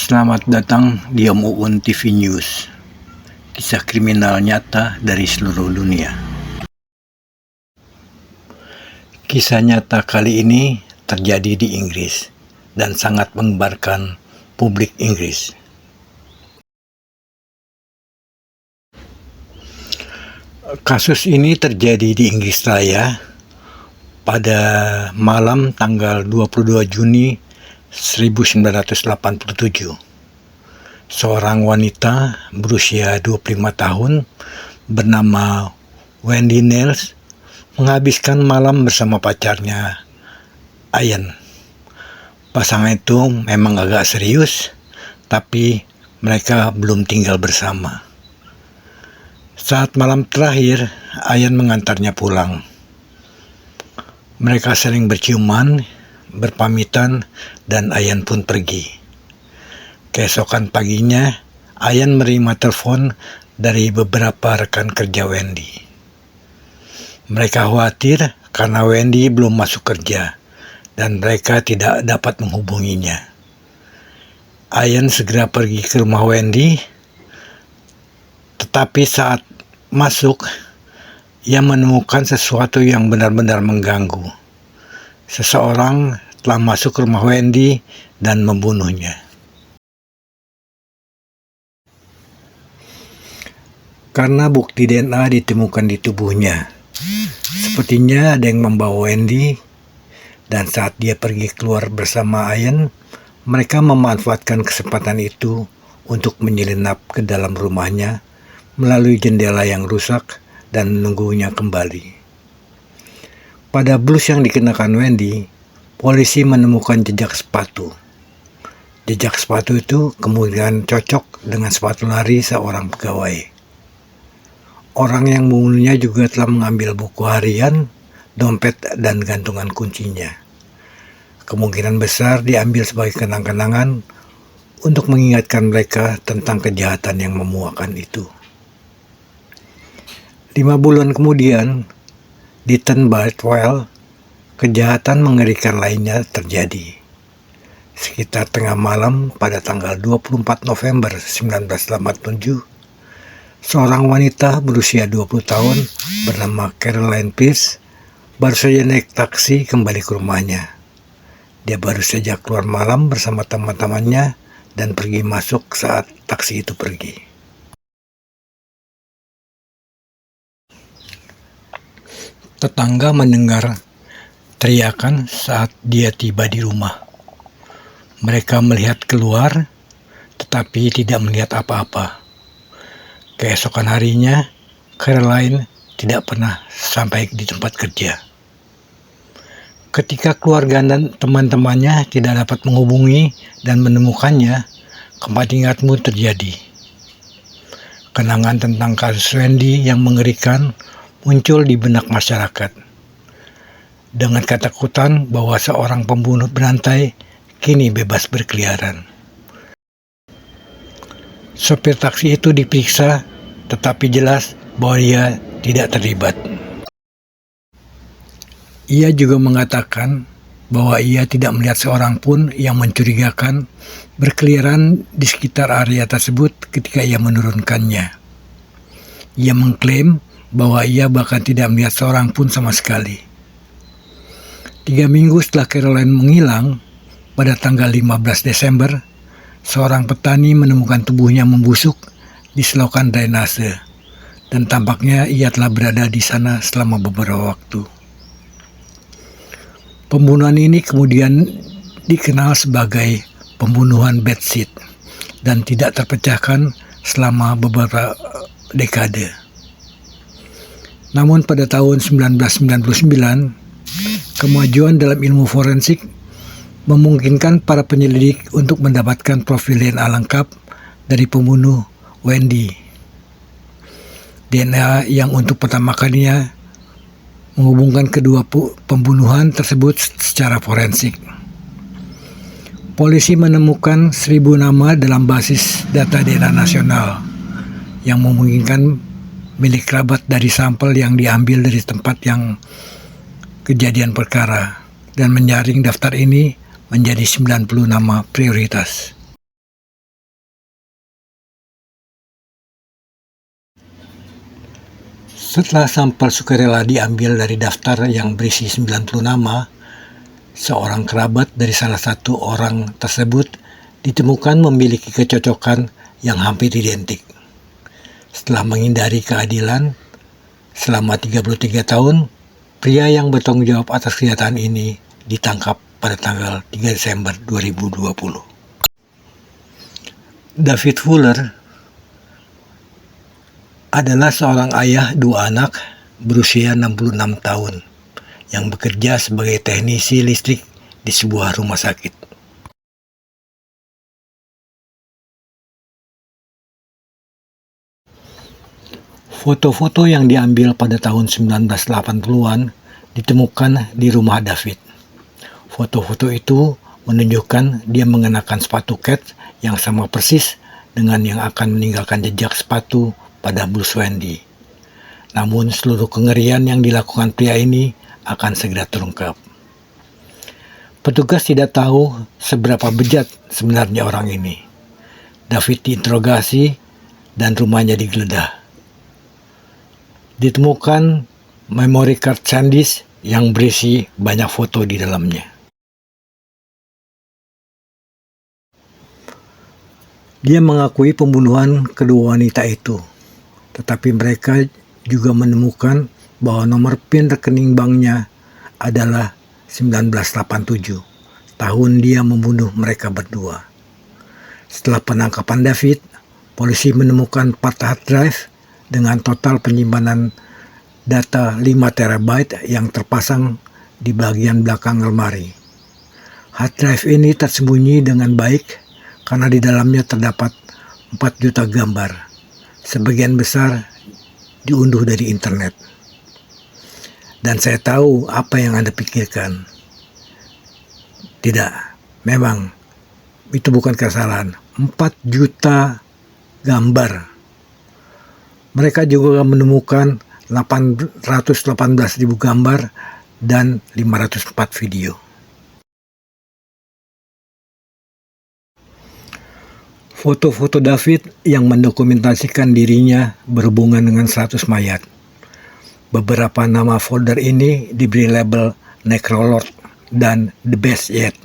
Selamat datang di Om Uun TV News. Kisah kriminal nyata dari seluruh dunia. Kisah nyata kali ini terjadi di Inggris dan sangat menggembarkan publik Inggris. Kasus ini terjadi di Inggris Raya pada malam tanggal 22 Juni 1987. Seorang wanita berusia 25 tahun bernama Wendy Neils menghabiskan malam bersama pacarnya Ian. Pasangan itu memang agak serius, tapi mereka belum tinggal bersama. Saat malam terakhir, Ian mengantarnya pulang. Mereka sering berciuman, berpamitan, dan Ian pun pergi. Keesokan paginya, Ian menerima telepon dari beberapa rekan kerja Wendy. Mereka khawatir karena Wendy belum masuk kerja dan mereka tidak dapat menghubunginya. Ian segera pergi ke rumah Wendy, tetapi saat masuk, ia menemukan sesuatu yang benar-benar mengganggu. Seseorang telah masuk ke rumah Wendy dan membunuhnya. Karena bukti DNA ditemukan di tubuhnya, sepertinya ada yang membawa Wendy, dan saat dia pergi keluar bersama Ian, mereka memanfaatkan kesempatan itu untuk menyelinap ke dalam rumahnya melalui jendela yang rusak dan menunggunya kembali. Pada blus yang dikenakan Wendy, polisi menemukan jejak sepatu. Jejak sepatu itu kemudian cocok dengan sepatu lari seorang pegawai. Orang yang membunuhnya juga telah mengambil buku harian, dompet, dan gantungan kuncinya. Kemungkinan besar diambil sebagai kenang-kenangan untuk mengingatkan mereka tentang kejahatan yang memuakan itu. 5 bulan kemudian, di Tunbridge, kejahatan mengerikan lainnya terjadi. Sekitar tengah malam pada tanggal 24 November 1987, seorang wanita berusia 20 tahun bernama Caroline Pearce baru saja naik taksi kembali ke rumahnya. Dia baru saja keluar malam bersama teman-temannya dan pergi masuk saat taksi itu pergi. Tetangga mendengar teriakan saat dia tiba di rumah. Mereka melihat keluar, tetapi tidak melihat apa-apa. Keesokan harinya, Caroline tidak pernah sampai di tempat kerja. Ketika keluarga dan teman-temannya tidak dapat menghubungi dan menemukannya, kepatingatmu terjadi. Kenangan tentang kasus Wendy yang mengerikan muncul di benak masyarakat, dengan ketakutan bahwa seorang pembunuh berantai kini bebas berkeliaran. Sopir taksi itu diperiksa, tetapi jelas bahwa ia tidak terlibat. Ia juga mengatakan bahwa ia tidak melihat seorang pun yang mencurigakan berkeliaran di sekitar area tersebut ketika ia menurunkannya. Ia mengklaim bahwa ia bahkan tidak melihat seorang pun sama sekali. 3 minggu setelah Caroline menghilang, pada tanggal 15 Desember, seorang petani menemukan tubuhnya membusuk di selokan drainase, dan tampaknya ia telah berada di sana selama beberapa waktu. Pembunuhan ini kemudian dikenal sebagai pembunuhan Bathsheba dan tidak terpecahkan selama beberapa dekade. Namun pada tahun 1999, kemajuan dalam ilmu forensik memungkinkan para penyelidik untuk mendapatkan profil DNA lengkap dari pembunuh Wendy. DNA yang untuk pertama kalinya menghubungkan kedua pembunuhan tersebut secara forensik. Polisi menemukan 1.000 nama dalam basis data DNA nasional yang memungkinkan milik kerabat dari sampel yang diambil dari tempat yang kejadian perkara, dan menyaring daftar ini menjadi 90 nama prioritas. Setelah sampel sukarela diambil dari daftar yang berisi 90 nama, seorang kerabat dari salah satu orang tersebut ditemukan memiliki kecocokan yang hampir identik. Setelah menghindari keadilan selama 33 tahun, pria yang bertanggung jawab atas kejahatan ini ditangkap pada tanggal 3 Desember 2020. David Fuller adalah seorang ayah 2 anak berusia 66 tahun yang bekerja sebagai teknisi listrik di sebuah rumah sakit. Foto-foto yang diambil pada tahun 1980-an ditemukan di rumah David. Foto-foto itu menunjukkan dia mengenakan sepatu kets yang sama persis dengan yang akan meninggalkan jejak sepatu pada Bruce Wendy. Namun seluruh kengerian yang dilakukan pria ini akan segera terungkap. Petugas tidak tahu seberapa bejat sebenarnya orang ini. David diinterogasi dan rumahnya digeledah. Ditemukan memory card SanDisk yang berisi banyak foto di dalamnya. Dia mengakui pembunuhan kedua wanita itu, tetapi mereka juga menemukan bahwa nomor PIN rekening banknya adalah 1987, tahun dia membunuh mereka berdua. Setelah penangkapan David, polisi menemukan 4 hard drive dengan total penyimpanan data 5 TB yang terpasang di bagian belakang lemari. Hard drive ini tersembunyi dengan baik karena di dalamnya terdapat 4 juta gambar. Sebagian besar diunduh dari internet. Dan saya tahu apa yang Anda pikirkan. Tidak, memang itu bukan kesalahan. 4 juta gambar. Mereka juga menemukan 818.000 gambar dan 504 video. Foto-foto David yang mendokumentasikan dirinya berhubungan dengan 100 mayat. Beberapa nama folder ini diberi label Necrolord dan The Best Yet.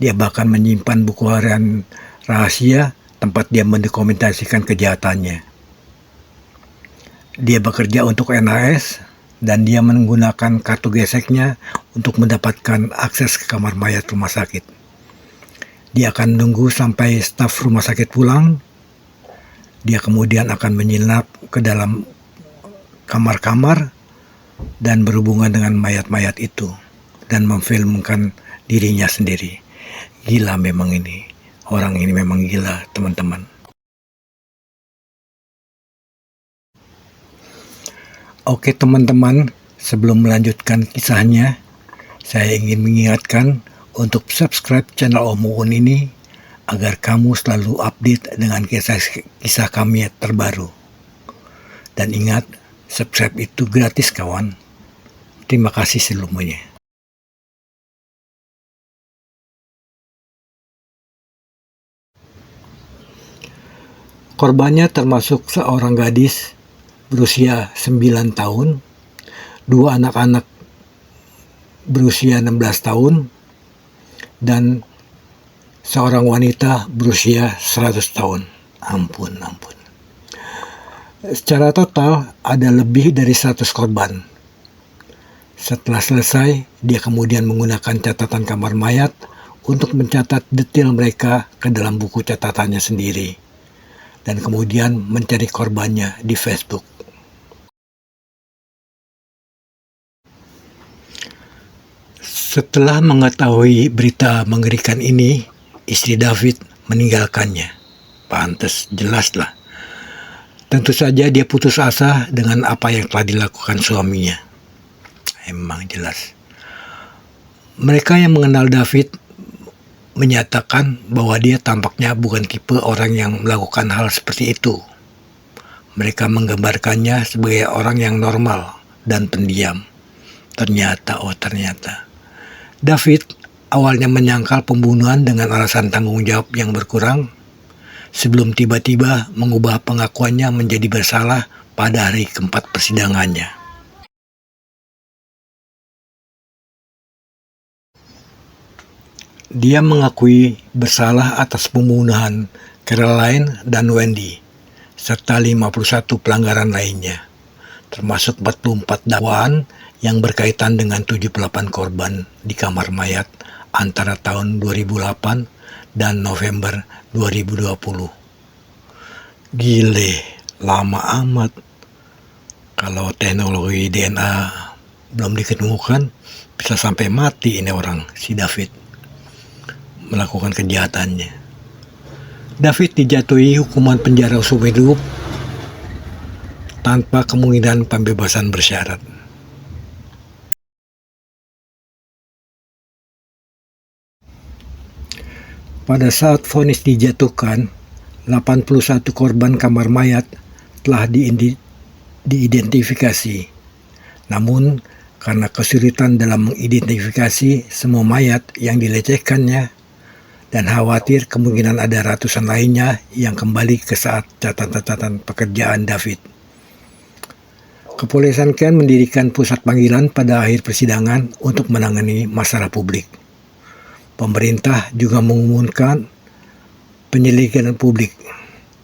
Dia bahkan menyimpan buku harian rahasia tempat dia mendokumentasikan kejahatannya. Dia bekerja untuk NAS dan dia menggunakan kartu geseknya untuk mendapatkan akses ke kamar mayat rumah sakit. Dia akan menunggu sampai staf rumah sakit pulang. Dia kemudian akan menyelinap ke dalam kamar-kamar dan berhubungan dengan mayat-mayat itu dan memfilmkan dirinya sendiri. Gila memang ini. Orang ini memang gila, teman-teman. Oke teman-teman, sebelum melanjutkan kisahnya, saya ingin mengingatkan untuk subscribe channel Om Uun ini agar kamu selalu update dengan kisah kami terbaru. Dan ingat, subscribe itu gratis kawan. Terima kasih sebelumnya. Korbannya termasuk seorang gadis berusia 9 tahun, 2 anak-anak berusia 16 tahun, dan seorang wanita berusia 100 tahun. Ampun. Secara total ada lebih dari 100 korban. Setelah selesai, dia kemudian menggunakan catatan kamar mayat untuk mencatat detail mereka ke dalam buku catatannya sendiri, dan kemudian mencari korbannya di Facebook. Setelah mengetahui berita mengerikan ini, istri David meninggalkannya. Pantes, jelaslah. Tentu saja dia putus asa dengan apa yang telah dilakukan suaminya. Emang jelas. Mereka yang mengenal David menyatakan bahwa dia tampaknya bukan tipe orang yang melakukan hal seperti itu. Mereka menggambarkannya sebagai orang yang normal dan pendiam. Ternyata. David awalnya menyangkal pembunuhan dengan alasan tanggung jawab yang berkurang, sebelum tiba-tiba mengubah pengakuannya menjadi bersalah pada hari keempat persidangannya. Dia mengakui bersalah atas pembunuhan Caroline dan Wendy, serta 51 pelanggaran lainnya, termasuk 44 dakwaan yang berkaitan dengan 78 korban di kamar mayat antara tahun 2008 dan November 2020. Gile, lama amat. Kalau teknologi DNA belum diketemukan, bisa sampai mati ini orang, si David, melakukan kejahatannya. David dijatuhi hukuman penjara seumur hidup tanpa kemungkinan pembebasan bersyarat. Pada saat vonis dijatuhkan, 81 korban kamar mayat telah diidentifikasi. Namun, karena kesulitan dalam mengidentifikasi semua mayat yang dilecehkannya, dan khawatir kemungkinan ada ratusan lainnya yang kembali ke saat catatan pekerjaan David, Kepolisian Kent mendirikan pusat panggilan pada akhir persidangan untuk menangani masalah publik. Pemerintah juga mengumumkan penyelidikan publik.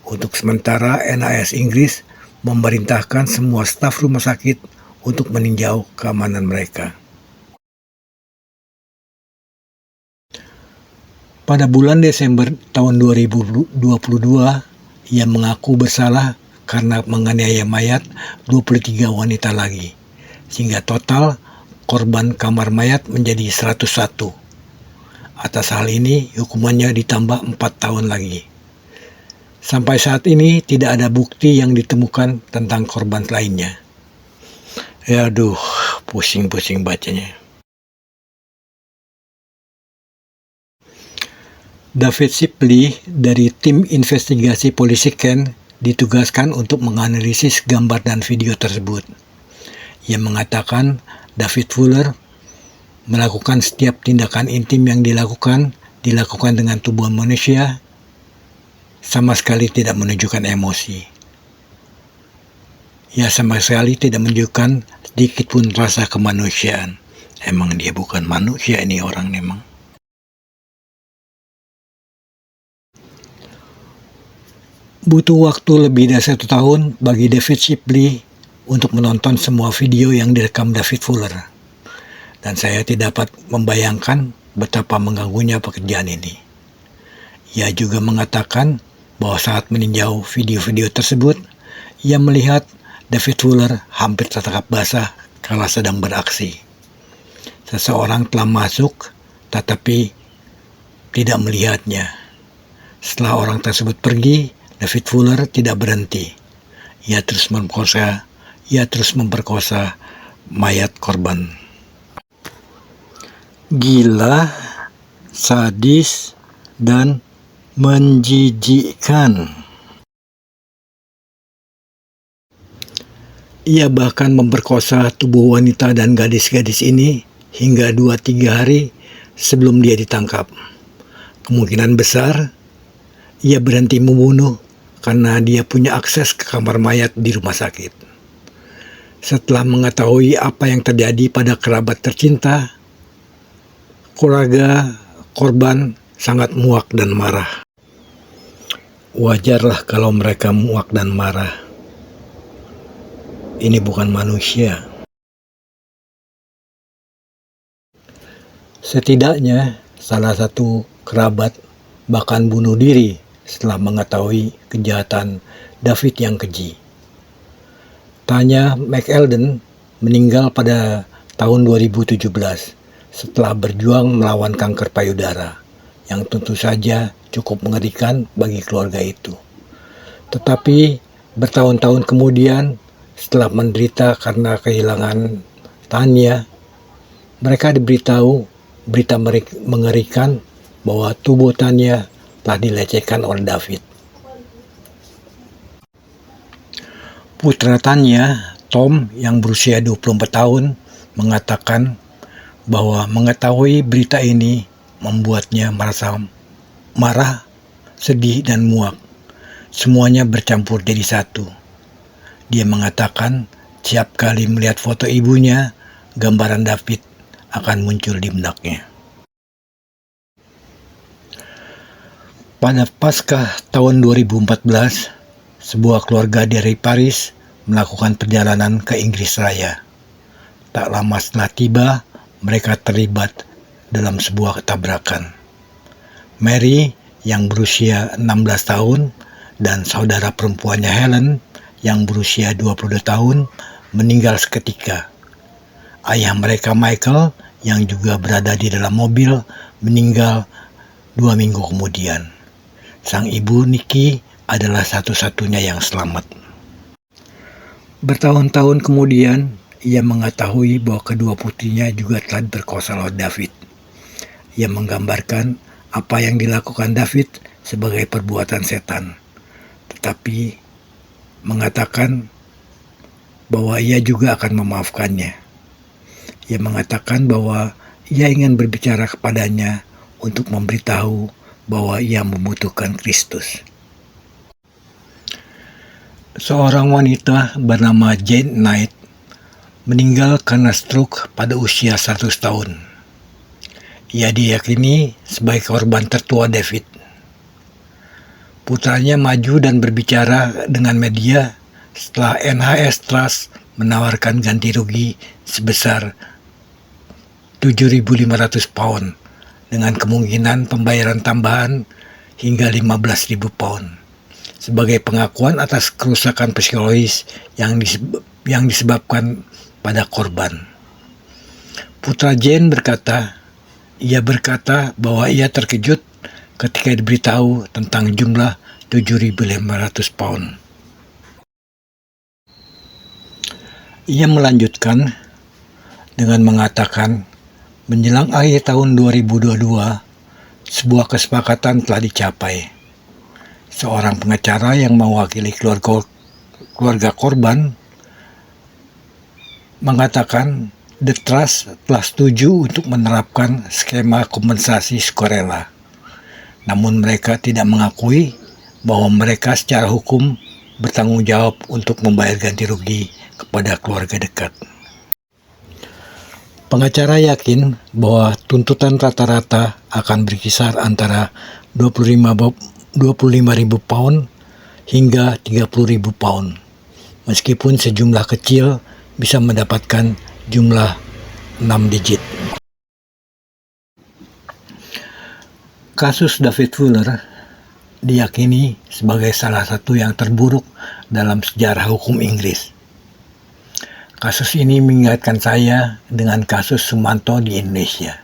Untuk sementara, NHS Inggris memerintahkan semua staf rumah sakit untuk meninjau keamanan mereka. Pada bulan Desember tahun 2022, ia mengaku bersalah karena menganiaya mayat 23 wanita lagi, sehingga total korban kamar mayat menjadi 101. Atas hal ini, hukumannya ditambah 4 tahun lagi. Sampai saat ini tidak ada bukti yang ditemukan tentang korban lainnya. Ya aduh, pusing-pusing bacanya. David Shipley dari tim investigasi polisi Kent ditugaskan untuk menganalisis gambar dan video tersebut. Ia mengatakan David Fuller melakukan setiap tindakan intim yang dilakukan dengan tubuh manusia, sama sekali tidak menunjukkan emosi. Ia sama sekali tidak menunjukkan sedikit pun rasa kemanusiaan. Emang dia bukan manusia ini orang memang. Butuh waktu lebih dari 1 tahun bagi David Shipley untuk menonton semua video yang direkam David Fuller. Dan saya tidak dapat membayangkan betapa mengganggunya pekerjaan ini. Ia juga mengatakan bahwa saat meninjau video-video tersebut, ia melihat David Fuller hampir tertangkap basah kala sedang beraksi. Seseorang telah masuk, tetapi tidak melihatnya. Setelah orang tersebut pergi, David Fuller tidak berhenti. Ia terus memperkosa mayat korban. Gila, sadis, dan menjijikkan. Ia bahkan memperkosa tubuh wanita dan gadis-gadis ini hingga 2-3 hari sebelum dia ditangkap. Kemungkinan besar ia berhenti membunuh karena dia punya akses ke kamar mayat di rumah sakit. Setelah mengetahui apa yang terjadi pada kerabat tercinta, keluarga korban sangat muak dan marah. Wajarlah kalau mereka muak dan marah. Ini bukan manusia. Setidaknya salah satu kerabat bahkan bunuh diri setelah mengetahui kejahatan David yang keji. Tanya McElden meninggal pada tahun 2017 setelah berjuang melawan kanker payudara, yang tentu saja cukup mengerikan bagi keluarga itu. Tetapi bertahun-tahun kemudian, setelah menderita karena kehilangan Tanya, mereka diberitahu berita mengerikan bahwa tubuh Tanya telah dilecehkan oleh David. Putra Tanya, Tom, yang berusia 24 tahun, mengatakan bahwa mengetahui berita ini membuatnya merasa marah, sedih, dan muak. Semuanya bercampur jadi satu. Dia mengatakan setiap kali melihat foto ibunya, gambaran David akan muncul di benaknya. Pada Paskah tahun 2014, sebuah keluarga dari Paris melakukan perjalanan ke Inggris Raya. Tak lama setelah tiba, mereka terlibat dalam sebuah tabrakan. Mary yang berusia 16 tahun dan saudara perempuannya Helen yang berusia 22 tahun meninggal seketika. Ayah mereka Michael yang juga berada di dalam mobil meninggal 2 minggu kemudian. Sang ibu Nikki adalah satu-satunya yang selamat. Bertahun-tahun kemudian, ia mengetahui bahwa kedua putrinya juga telah diperkosa oleh David. Ia menggambarkan apa yang dilakukan David sebagai perbuatan setan, tetapi mengatakan bahwa ia juga akan memaafkannya. Ia mengatakan bahwa ia ingin berbicara kepadanya untuk memberitahu bahwa ia membutuhkan Kristus. Seorang wanita bernama Jane Knight meninggal karena stroke pada usia 100 tahun. Ia diyakini sebagai korban tertua David. Putranya maju dan berbicara dengan media setelah NHS Trust menawarkan ganti rugi sebesar 7.500 pound dengan kemungkinan pembayaran tambahan hingga 15.000 pound sebagai pengakuan atas kerusakan psikologis yang disebabkan pada korban. Putra Jane ia berkata bahwa ia terkejut ketika diberitahu tentang jumlah 7.500 pound. Ia melanjutkan dengan mengatakan, menjelang akhir tahun 2022, sebuah kesepakatan telah dicapai. Seorang pengacara yang mewakili keluarga korban mengatakan The Trust telah setuju untuk menerapkan skema kompensasi sukarela. Namun mereka tidak mengakui bahwa mereka secara hukum bertanggung jawab untuk membayar ganti rugi kepada keluarga dekat. Pengacara yakin bahwa tuntutan rata-rata akan berkisar antara 25.000 pound hingga 30.000 pound, meskipun sejumlah kecil bisa mendapatkan jumlah 6 digit. Kasus David Fuller diyakini sebagai salah satu yang terburuk dalam sejarah hukum Inggris. Kasus ini mengingatkan saya dengan kasus Sumanto di Indonesia.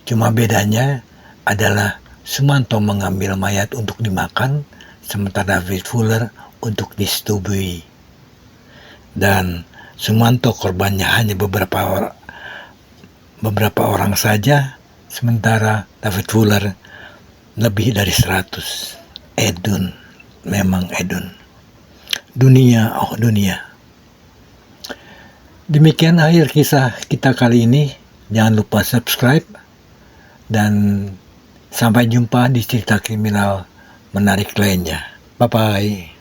Cuma bedanya adalah Sumanto mengambil mayat untuk dimakan, sementara David Fuller untuk disetubui. Dan Sumanto korbannya hanya beberapa orang saja, sementara David Fuller lebih dari 100. Edun, memang edun. Dunia. Demikian akhir kisah kita kali ini. Jangan lupa subscribe dan sampai jumpa di cerita kriminal menarik lainnya. Bye-bye.